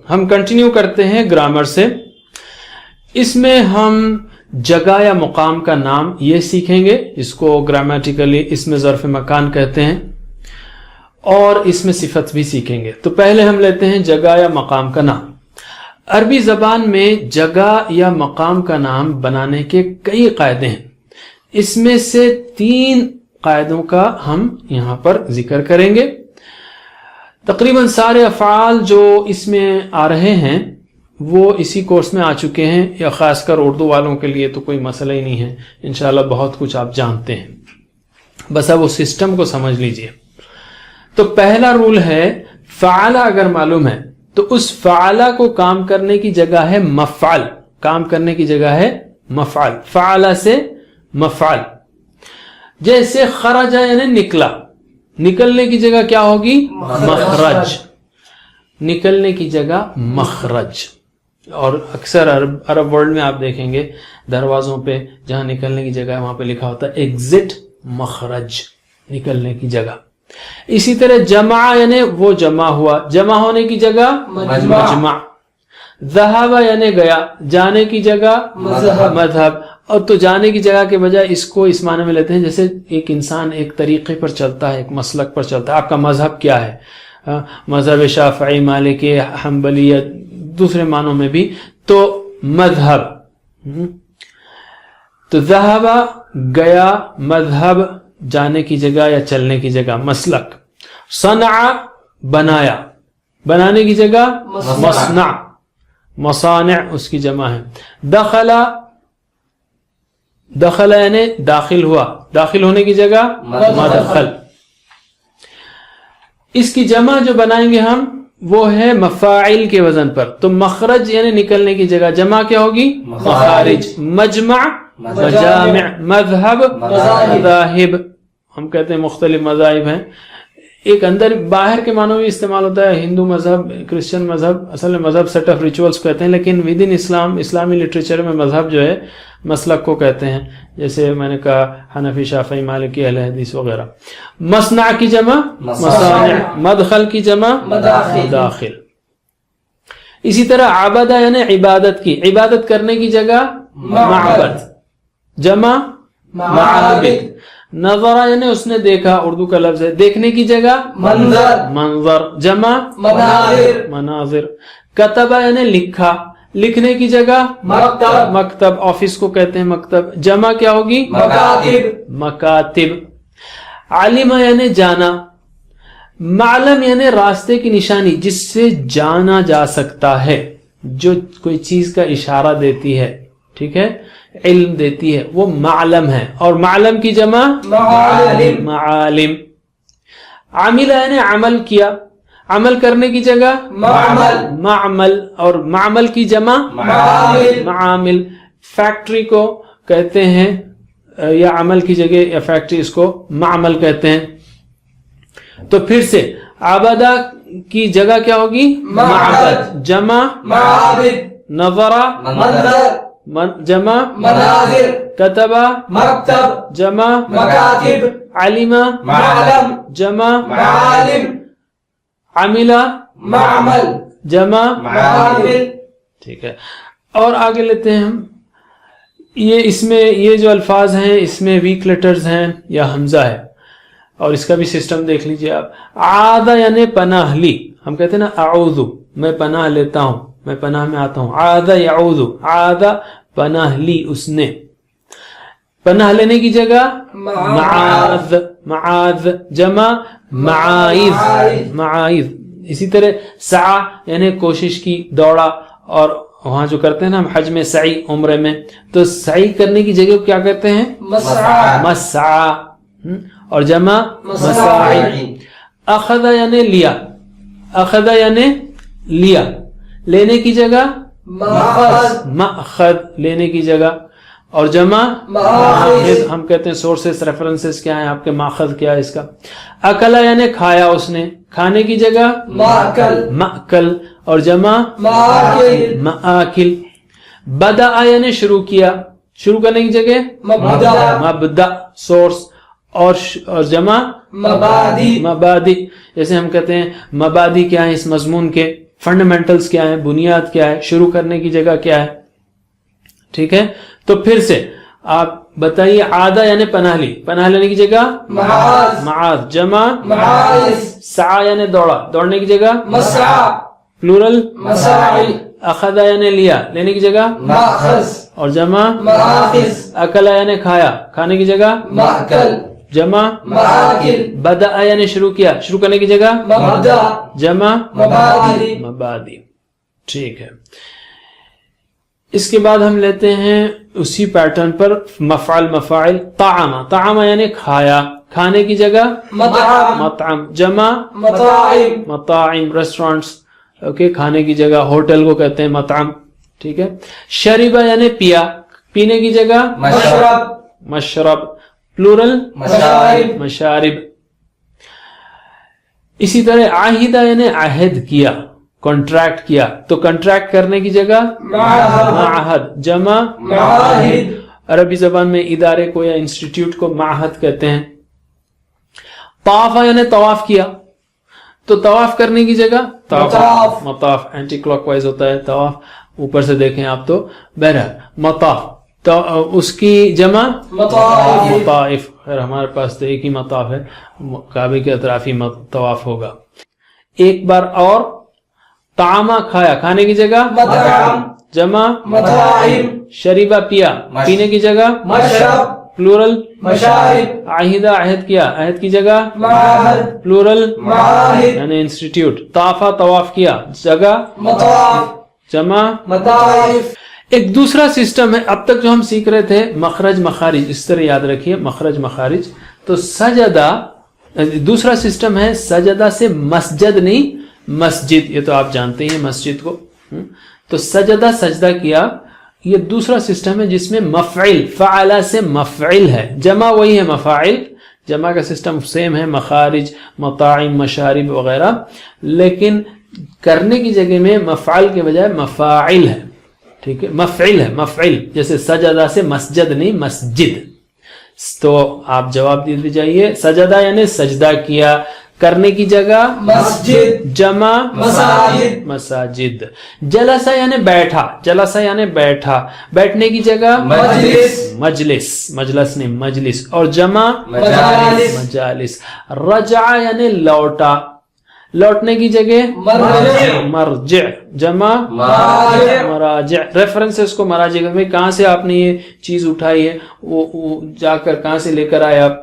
ہم کنٹینیو کرتے ہیں گرامر سے. اس میں ہم جگہ یا مقام کا نام یہ سیکھیں گے، اس کو گرامیٹیکلی اس میں ظرف مکان کہتے ہیں، اور اس میں صفت بھی سیکھیں گے. تو پہلے ہم لیتے ہیں جگہ یا مقام کا نام. عربی زبان میں جگہ یا مقام کا نام بنانے کے کئی قاعدے ہیں. اس میں سے 3 قاعدوں کا ہم یہاں پر ذکر کریں گے. تقریباً سارے افعال جو اس میں آ رہے ہیں وہ اسی کورس میں آ چکے ہیں، یا خاص کر اردو والوں کے لیے تو کوئی مسئلہ ہی نہیں ہے، انشاءاللہ بہت کچھ آپ جانتے ہیں، بس اب اس سسٹم کو سمجھ لیجئے. تو پہلا رول ہے فعل اگر معلوم ہے تو اس فعلہ کو کام کرنے کی جگہ ہے مفعل، کام کرنے کی جگہ ہے مفعل، فعلہ سے مفعل. جیسے خرج یعنی نکلا، نکلنے کی جگہ کیا ہوگی؟ مخرج، نکلنے کی جگہ مخرج. اور اکثر عرب ورلڈ میں آپ دیکھیں گے دروازوں پہ جہاں نکلنے کی جگہ ہے وہاں پہ لکھا ہوتا ہے ایگزٹ مخرج، نکلنے کی جگہ. اسی طرح جمع یعنی وہ جمع ہوا، جمع ہونے کی جگہ مجمع. ذہب یعنی گیا، جانے کی جگہ مذہب. اور تو جانے کی جگہ کے بجائے اس کو اس معنی میں لیتے ہیں جیسے ایک انسان ایک طریقے پر چلتا ہے، ایک مسلک پر چلتا ہے. آپ کا مذہب کیا ہے؟ مذہب شافعی، مالکی، حنبلی، دوسرے معنوں میں بھی تو مذہب. تو ذہب گیا، مذہب جانے کی جگہ یا چلنے کی جگہ، مسلک. صنع بنایا، بنانے کی جگہ مصنع، مصانع اس کی جمع ہے. دخل یعنی داخل ہوا، داخل ہونے کی جگہ مدخل. اس کی جمع جو بنائیں گے ہم وہ ہے مفاعل کے وزن پر. تو مخرج یعنی نکلنے کی جگہ، جمع کیا ہوگی؟ مخارج. مجمع مجامع، مذہب مذاہب. ہم کہتے ہیں مختلف مذاہب ہیں، ایک اندر باہر کے معنوں میں استعمال ہوتا ہے، ہندو مذہب، کرسچن مذہب. اصل میں مذہب سیٹ آف ریچولز کہتے ہیں، لیکن ود ان اسلام، اسلامی لٹریچر میں مذہب جو ہے مسلک کو کہتے ہیں، جیسے میں نے کہا حنفی، شافعی، مالکی، اہل حدیث وغیرہ. مصنع کی جمع مصانع، مدخل کی جمع مداخل. اسی طرح عبادہ یعنی عبادت کی، عبادت کرنے کی جگہ معبد، جمع معابد. نظر یعنی اس نے دیکھا، اردو کا لفظ ہے، دیکھنے کی جگہ منظر، منظر، جمع مناظر، مناظر. کتبہ یعنی لکھا، لکھنے کی جگہ مکتب، مکتب، آفس کو کہتے ہیں مکتب. جمع کیا ہوگی؟ مکاتب، مکاتب. علم یعنی جانا، معلم یعنی راستے کی نشانی جس سے جانا جا سکتا ہے، جو کوئی چیز کا اشارہ دیتی ہے، ٹھیک ہے، علم دیتی ہے، وہ معلم ہے. اور معلم کی جمع معالم، معالم. عامل یعنی عمل کیا، عمل کرنے کی جگہ معمل، معمل. اور معمل کی جمع معامل، معامل. فیکٹری کو کہتے ہیں، یا عمل کی جگہ یا فیکٹری اس کو معمل کہتے ہیں. تو پھر سے عبادہ کی جگہ کیا ہوگی؟ معبد، جمع معابد. نظر منظر، جمع مناظر. کتبہ مکتب، جمع مکاتب. علم معلم، جمع معالم. عمل معمل، جمع معامل. ٹھیک ہے. اور آگے لیتے ہیں ہم، یہ اس میں یہ جو الفاظ ہیں اس میں ویک لیٹرز ہیں یا حمزہ ہے، اور اس کا بھی سسٹم دیکھ لیجئے آپ. عاد یعنی پناہ لی، ہم کہتے ہیں نا اعوذ، میں پناہ لیتا ہوں، میں پناہ میں آتا ہوں. عاد یعوذ، عاد پناہ لی اس نے. پناہ لینے کی جگہ معاذ، معاذ. جمع معائذ، معائذ. اسی طرح سعی یعنی کوشش کی، دوڑا. اور وہاں جو کرتے ہیں نا ہم حج میں سعی، عمرے میں، تو سعی کرنے کی جگہ کیا کہتے ہیں؟ مسعى، مسعى. اور جمع مساعی. اخذ یعنی لیا، اخذ یعنی لیا، لینے کی جگہ مأخذ، مأخذ، لینے کی جگہ. اور جمع ماخذ، ہم کہتے ہیں سورسز، ریفرنسز کیا ہیں آپ کے، ماخذ کیا ہے اس کا. اکلا یعنی کھایا اس نے، کھانے کی جگہ ماکل، ماکل. اور جمع مآکل، مآکل. بدأ یعنی شروع کیا، شروع کرنے کی جگہ مبدأ، مبدأ، سورس. اور جمع مبادی، مبادی. جیسے ہم کہتے ہیں مبادی کیا ہیں اس مضمون کے، فنڈامنٹلز کیا ہیں, بنیاد کیا ہے, شروع کرنے کی جگہ کیا ہے. ٹھیک ہے, تو پھر سے آپ بتائیے. عادہ یعنی پناہ لی, پناہ لینے کی جگہ معاذ, معاذ جمع معاذ. سعی یعنی دوڑا, دوڑنے کی جگہ مسعى, پلورل مساعی. اخذ یعنی لیا, لینے کی جگہ ماخذ, اور جمع ماخذ. اکل یعنی کھایا, کھانے کی جگہ ماکل, جمع ماکل. بدأ یعنی شروع کیا, شروع کرنے کی جگہ مبدأ, جمع مبادی, مبادی. ٹھیک ہے. اس کے بعد ہم لیتے ہیں اسی پیٹرن پر مفعل مفاعل. طعم, طعم یعنی کھایا, کھانے کی جگہ مطعم, مطعم. جمع مطاعم, مطاعم ریسٹورانٹس. اوکے, کھانے کی جگہ ہوٹل کو کہتے ہیں مطعم. ٹھیک ہے. شربہ یعنی پیا, پینے کی جگہ مشرب, مشرب. پلورل مشارب, مشارب. اسی طرح عاہدہ یعنی عہد کیا, کانٹریکٹ کیا, تو کانٹریکٹ کرنے کی جگہ معہد, جمع معاہد. عربی زبان میں ادارے کو یا انسٹیٹیوٹ کو معہد کہتے ہیں. طاف یعنی طواف کیا, تو طواف کرنے کی جگہ مطاف, مطاف. اینٹی کلاک وائز ہوتا ہے طواف, اوپر سے دیکھیں آپ تو. بہرحال مطاف, تو اس کی جمع مطائف, مطائف. خیر ہمارے پاس تو ایک ہی مطاف ہے, کعبے کے اطراف ہی طواف ہوگا. ایک بار اور, طعامہ کھایا, کھانے کی جگہ مطعم, جمع مطاعم. شریبہ پیا, پینے کی جگہ مشرب, پلورل مشارب. عہدہ عہد کیا, عہد کی جگہ معہد, پلورل معاہد یعنی انسٹیٹیوٹ. طافہ طواف کیا, جگہ مطاف, جمع مطائف. ایک دوسرا سسٹم ہے, اب تک جو ہم سیکھ رہے تھے مخرج مخارج, اس طرح یاد رکھیے مخرج مخارج. تو سجدہ, دوسرا سسٹم ہے سجدہ سے مسجد نہیں مسجد, یہ تو آپ جانتے ہیں مسجد کو. تو سجدہ سجدہ کیا, یہ دوسرا سسٹم ہے جس میں مفعل, فعل سے مفعل ہے, جمع وہی ہے مفاعل, جمع کا سسٹم سیم ہے, مخارج مطاعم مشارب وغیرہ, لیکن کرنے کی جگہ میں مفعل کے بجائے مفاعل ہے. ٹھیک ہے, مفعل ہے, مفعل. جیسے سجدہ سے مسجد نہیں مسجد. تو آپ جواب دے دیجئے. سجدہ یعنی سجدہ کیا, کرنے کی جگہ مسجد, جمع مساجد, مساجد. جلسہ یعنی بیٹھا, جلسہ یعنی بیٹھا, بیٹھنے کی جگہ مجلس, مجلس, مجلس نہیں مجلس, اور جمع مجالس, مجالس. رجع یعنی لوٹا, لوٹنے کی جگہ مرجع, مرجع, جمع مراجع, مراجع. ریفرنسز کو مراجع میں کہاں سے آپ نے یہ چیز اٹھائی ہے, وہ جا کر کہاں سے لے کر آئے آپ,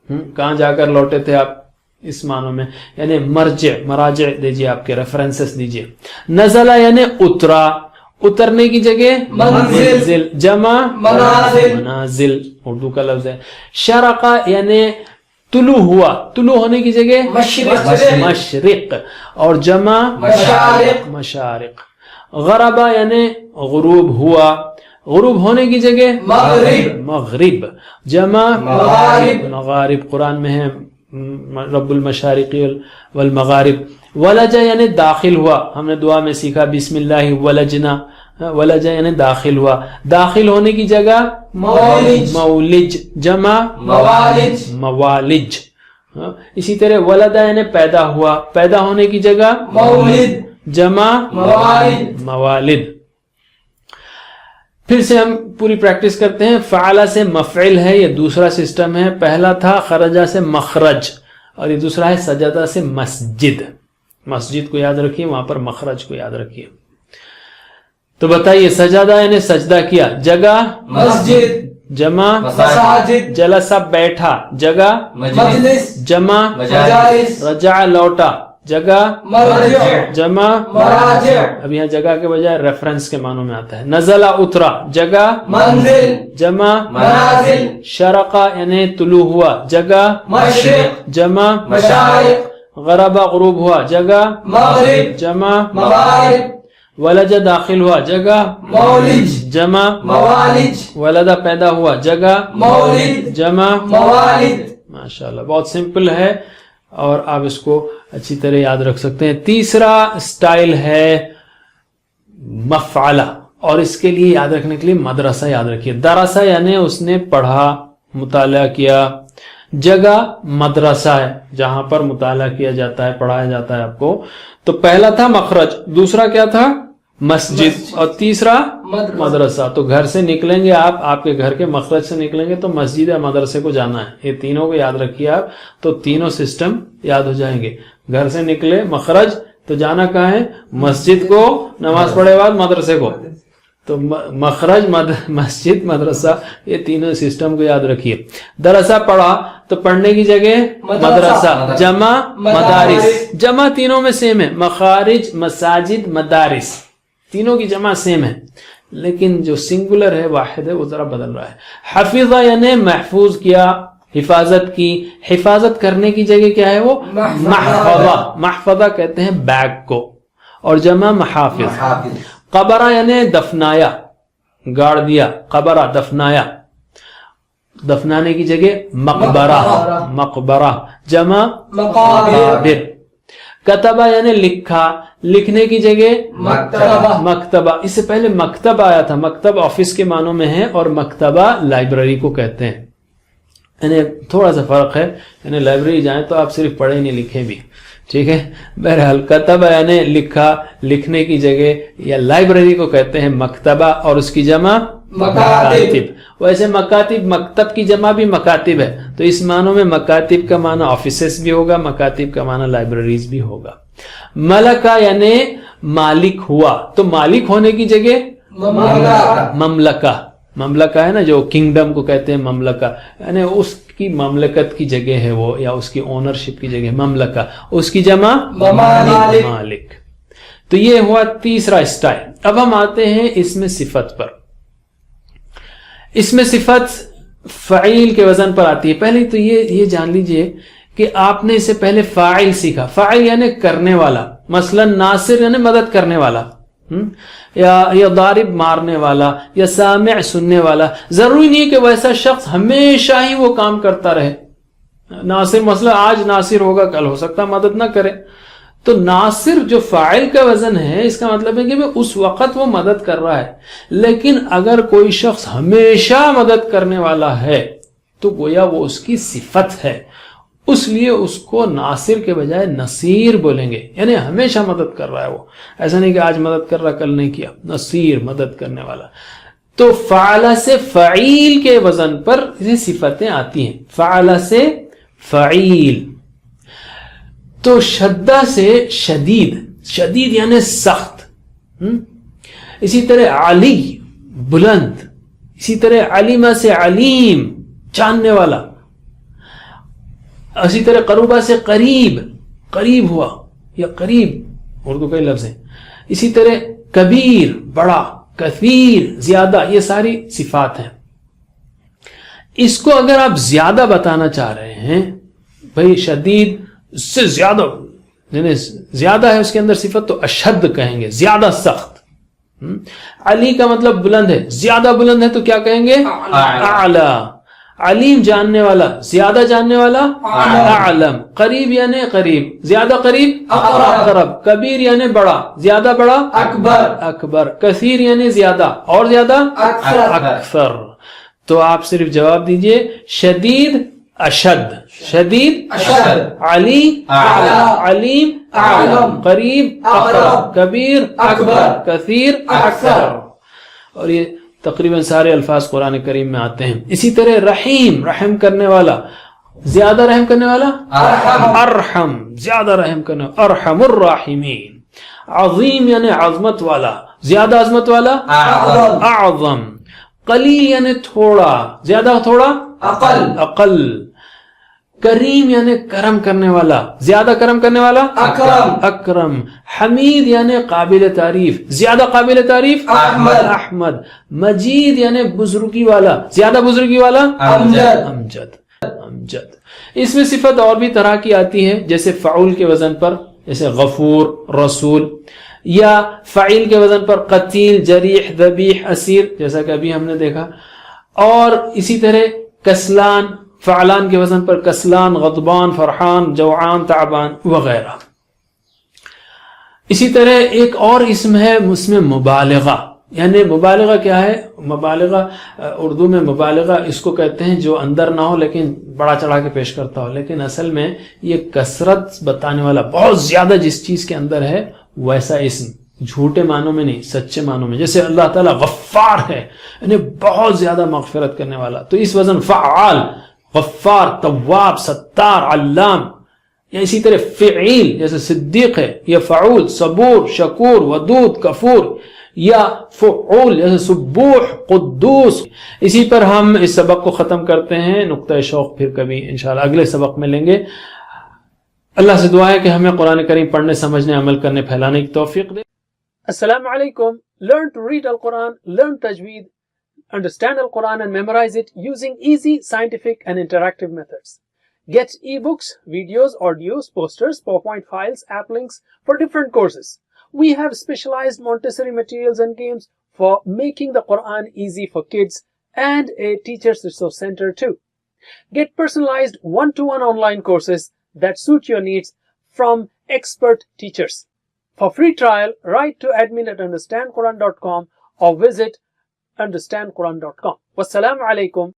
کہاں جا کر لوٹے تھے آپ, اس معنوں میں. یعنی مرجع, مراجع دیجئے, آپ کے ریفرنسز دیجئے. نزلہ یعنی اترا, اترنے کی جگہ منزل, جمع منازل, منازل اردو کا لفظ ہے. شرقہ یعنی طلوع ہوا, طلوع ہونے کی جگہ مشرق, مشرق, اور جمع مشارق, مشارق. غربہ یعنی غروب ہوا, غروب ہونے کی جگہ مغرب, مغرب, جمع مغارب, مغارب. قرآن میں ہے رب المشارق والمغارب. ولج یعنی داخل ہوا, ہم نے دعا میں سیکھا بسم اللہ ولجنا, ولج یعنی داخل ہوا, داخل ہونے کی جگہ مولج, مولج, جمع موالج, موالج. اسی طرح ولد یعنی پیدا ہوا, پیدا ہونے کی جگہ مولد, جمع موالد, موالد. پھر سے ہم پوری پریکٹس کرتے ہیں. فعل سے مفعل ہے, یہ دوسرا سسٹم ہے. پہلا تھا خرجہ سے مخرج, اور یہ دوسرا ہے سجدہ سے مسجد. مسجد کو یاد رکھیے, وہاں پر مخرج کو یاد رکھیے. تو بتائیے, سجدہ یعنی سجدہ کیا, جگہ مسجد, جمع مساجد. جلسہ بیٹھا, جگہ مجلس, جمع مجالس. رجع لوٹا, جگہ مرجع, جمع مراجع. اب یہاں جگہ کے بجائے ریفرنس کے معنوں میں آتا ہے. نزلہ اترا, جگہ منزل, جمع منازل. شرقہ یعنی طلوع ہوا, جگہ مشرق, جمع مشارق. غربہ غروب ہوا, جگہ مغرب, جمع مغارب. ولج داخل ہوا, جگہ مولج, جمع موالج. ولدہ پیدا ہوا, جگہ مولد, جمع موالد. ماشاءاللہ, بہت سمپل ہے اور آپ اس کو اچھی طرح یاد رکھ سکتے ہیں. تیسرا سٹائل ہے مفعلہ, اور اس کے لیے یاد رکھنے کے لیے مدرسہ یاد رکھیے. درسہ یعنی اس نے پڑھا, مطالعہ کیا. جگہ مدرسہ ہے جہاں پر مطالعہ کیا جاتا ہے، پڑھایا جاتا ہے آپ کو. تو پہلا تھا مخرج، دوسرا کیا تھا؟ مسجد، اور تیسرا مدرسہ. تو گھر سے نکلیں گے آپ کے گھر کے مخرج سے نکلیں گے تو مسجد یا مدرسے کو جانا ہے. یہ تینوں کو یاد رکھیے آپ، تو تینوں سسٹم یاد ہو جائیں گے. گھر سے نکلے مخرج تو جانا کہاں ہے؟ مسجد کو، نماز پڑھے بعد مدرسے کو. تو مخرج، مسجد، مدرسہ، یہ تینوں سسٹم کو یاد رکھیے. درسہ پڑھا تو پڑھنے کی جگہ مدرسہ، جمع مدارس. جمع تینوں میں سیم ہے، مخارج، مساجد، مدارس، تینوں کی جمع سیم ہے، لیکن جو سنگولر ہے، واحد ہے، وہ ذرا بدل رہا ہے. حفظہ یعنی محفوظ کیا، حفاظت کی. حفاظت کرنے کی جگہ کیا ہے؟ وہ محفظہ. محفظہ کہتے ہیں بیگ کو، اور جمع محافظ. قبرہ یعنی دفنایا، گاڑ دیا. قبرہ دفنایا، دفنانے کی جگہ مقبرہ. مقبرہ جمع مقابر. کتبہ یعنی لکھا، لکھنے کی جگہ مکتبہ. مکتبہ، اس سے پہلے مکتب آیا تھا. مکتب آفس کے معنوں میں ہے، اور مکتبہ لائبریری کو کہتے ہیں. یعنی تھوڑا سا فرق ہے، یعنی لائبریری جائیں تو آپ صرف پڑھیں نہیں لکھیں بھی، ٹھیک ہے. بہرحال کتبہ یعنی لکھا، لکھنے کی جگہ، یا لائبریری کو کہتے ہیں مکتبہ، اور اس کی جمع مکاتب. ویسے مکاتب، مکتب کی جمع بھی مکاتب ہے، تو اس معنوں میں مکاتب کا معنی آفیسز بھی ہوگا، مکاتب کا معنی لائبریریز بھی ہوگا. ملکہ یعنی مالک ہوا، تو مالک ہونے کی جگہ مملکہ. مملکہ ہے نا، جو کنگڈم کو کہتے ہیں مملکہ، یعنی اس کی مملکت کی جگہ ہے وہ، یا اس کی اونرشپ کی جگہ مملکہ. اس کی جمع مالک. تو یہ ہوا تیسرا اسٹائل. اب ہم آتے ہیں اس میں صفت پر. اس میں صفت فعیل کے وزن پر آتی ہے. پہلے تو یہ جان لیجئے کہ آپ نے اس سے پہلے فاعل سیکھا. فاعل یعنی کرنے والا، مثلا ناصر یعنی مدد کرنے والا، یا ضارب مارنے والا، یا سامع سننے والا. ضروری نہیں کہ ویسا شخص ہمیشہ ہی وہ کام کرتا رہے. ناصر مثلا آج ناصر ہوگا، کل ہو سکتا مدد نہ کرے. تو ناصر جو فاعل کا وزن ہے، اس کا مطلب ہے کہ اس وقت وہ مدد کر رہا ہے. لیکن اگر کوئی شخص ہمیشہ مدد کرنے والا ہے تو گویا وہ اس کی صفت ہے، اس لیے اس کو ناصر کے بجائے نصیر بولیں گے. یعنی ہمیشہ مدد کر رہا ہے وہ، ایسا نہیں کہ آج مدد کر رہا کل نہیں کیا. نصیر، مدد کرنے والا. تو فعل سے فعیل کے وزن پر یہ صفتیں آتی ہیں. فعل سے فعیل. تو شدہ سے شدید، شدید یعنی سخت. اسی طرح علی بلند. اسی طرح علیمہ سے علیم جاننے والا. اسی طرح قربہ سے قریب، قریب ہوا یا قریب، اردو کے لفظ ہیں. اسی طرح کبیر بڑا، کثیر زیادہ، یہ ساری صفات ہیں. اس کو اگر آپ زیادہ بتانا چاہ رہے ہیں، بھئی شدید اس سے زیادہ، یعنی زیادہ ہے اس کے اندر صفت، تو اشد کہیں گے، زیادہ سخت. علی کا مطلب بلند ہے، زیادہ بلند ہے تو کیا کہیں گے؟ اعلی. علیم جاننے والا، زیادہ جاننے والا اعلم. قریب یعنی قریب، زیادہ قریب اقرب. کبیر یعنی بڑا، زیادہ بڑا اکبر. کثیر یعنی زیادہ، اور زیادہ اکثر. تو آپ صرف جواب دیجئے شدید اشد، شدید اشد، علی اعلی، علیم اعلم، قریب اقرب، کبیر اکبر، کثیر اکثر. اور یہ تقریباً سارے الفاظ قرآن کریم میں آتے ہیں. اسی طرح رحیم، رحم کرنے والا، زیادہ رحم کرنے والا ارحم، زیادہ رحم کرنے والا ارحم الراحمین. عظیم یعنی عظمت والا، زیادہ عظمت والا اعظم. قلیل یعنی تھوڑا، زیادہ تھوڑا اقل. کریم یعنی کرم کرنے والا، زیادہ کرم کرنے والا اکرم. حمید یعنی قابل تعریف، زیادہ قابل تعریف احمد. مجید یعنی بزرگی والا، زیادہ بزرگی والا امجد. اس میں صفت اور بھی طرح کی آتی ہے، جیسے فعول کے وزن پر، جیسے غفور، رسول، یا فعیل کے وزن پر قتیل، جریح، ذبیح، اسیر، جیسا کہ ابھی ہم نے دیکھا. اور اسی طرح کسلان، فعلان کے وزن پر کسلان، غضبان، فرحان، جوعان، تعبان وغیرہ. اسی طرح ایک اور اسم ہے، اس میں مبالغہ. یعنی مبالغہ کیا ہے؟ مبالغہ اردو میں مبالغہ اس کو کہتے ہیں جو اندر نہ ہو لیکن بڑا چڑھا کے پیش کرتا ہو، لیکن اصل میں یہ کثرت بتانے والا، بہت زیادہ جس چیز کے اندر ہے ویسا اسم، جھوٹے معنوں میں نہیں، سچے معنوں میں. جیسے اللہ تعالیٰ غفار ہے، یعنی بہت زیادہ مغفرت کرنے والا، تو اس وزن فعال، غفار، تواب، ستار، علام. یا اسی طرح فعیل جیسے صدیق ہے، یا فعول، صبور، شکور، ودود، کفور. یا فعول جیسے سبوح، قدوس. اسی پر ہم اس سبق کو ختم کرتے ہیں. نقطہ شوق پھر کبھی انشاءاللہ اگلے سبق میں لیں گے. اللہ سے دعا ہے کہ ہمیں قرآن کریم پڑھنے، سمجھنے، عمل کرنے، پھیلانے کی توفیق دے. السلام علیکم. Learn to read Al-Quran, learn Tajweed, understand Al-Quran and memorize it using easy, scientific and interactive methods. Get ebooks, videos, audios, posters, PowerPoint files, app links for different courses. We have specialized Montessori materials and games for making the Quran easy for kids and a teacher's resource center too. Get personalized one-to-one online courses that suit your needs from expert teachers. For free trial, write to admin@understandquran.com or visit understandquran.com. Wassalamu alaikum.